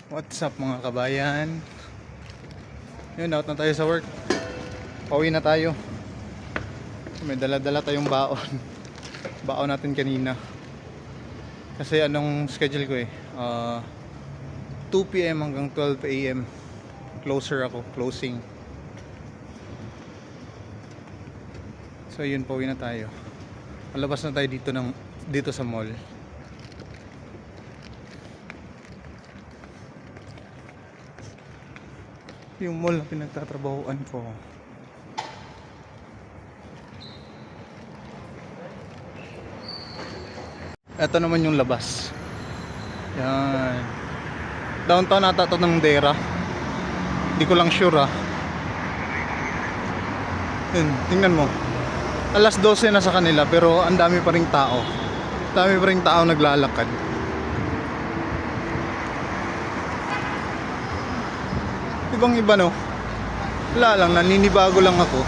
What's up mga kabayan? Yun, out na tayo sa work. Pauwi na tayo. May dala-dala tayong baon. Baon natin kanina. Kasi anong schedule ko eh, 2 PM hanggang 12 AM. Closer ako, closing. So yun, pauwi na tayo. Palabas na tayo dito sa mall. Yung mall na pinagtatrabahuan ko. Ito naman yung labas. Yan. Downtown ata ito ng Dera. Hindi ko lang sure Yun, tingnan mo. Alas 12 na sa kanila pero ang dami pa ring tao. Dami pa ring tao naglalakad. Ibang iba no. Wala lang, naninibago lang ako.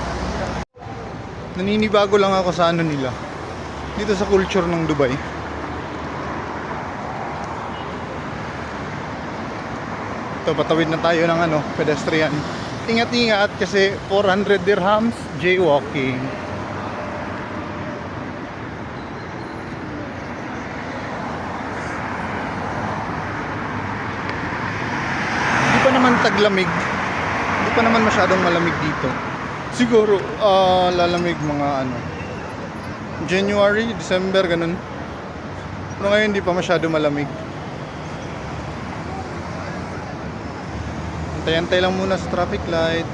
Naninibago lang ako sa ano nila. Dito sa culture ng Dubai. Ito, patawid na tayo ng pedestrian. Ingat-ingat kasi 400 dirhams jaywalking. Di pa naman taglamig. Di pa naman masyadong malamig dito. Siguro lalamig mga January, December, ganun. Pero ngayon di pa masyado malamig. Antay-antay lang muna sa traffic light.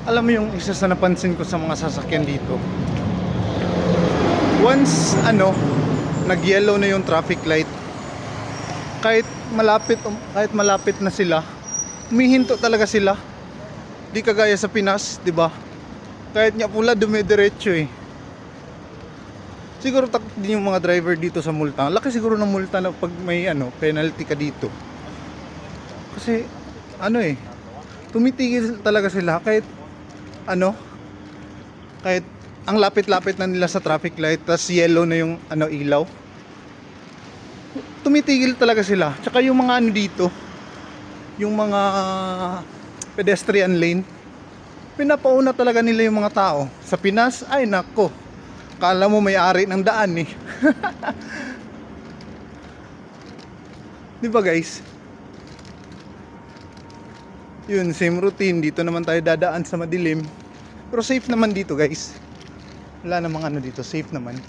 Alam mo yung isa sa napansin ko sa mga sasakyan dito. Once nag-yellow na yung traffic light, kahit malapit na sila, humihinto talaga sila. Di kagaya sa Pinas, 'di ba? Kahit nga pula dumidiretso eh. Siguro takot din yung mga driver dito sa multa. Laki siguro ng multa na pag may penalty ka dito. Kasi tumitigil talaga sila kahit kahit ang lapit-lapit na nila sa traffic light, tas yellow na yung ilaw. Tumitigil talaga sila. Tsaka yung mga dito, yung mga pedestrian lane, pinapauna talaga nila yung mga tao. Sa Pinas, ay nako, kala mo may-ari ng daan eh. Di ba guys? Yun, same routine. Dito naman tayo dadaan sa madilim. Pero safe naman dito guys. Wala namang dito, safe naman.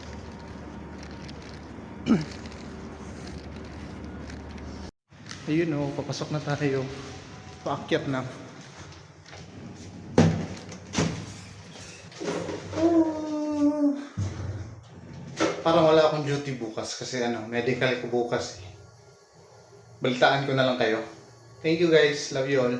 Ayun papasok na tayo. Paakyat na. Parang wala akong duty bukas kasi medical ko bukas. Balitaan ko na lang kayo. Thank you guys. Love you all.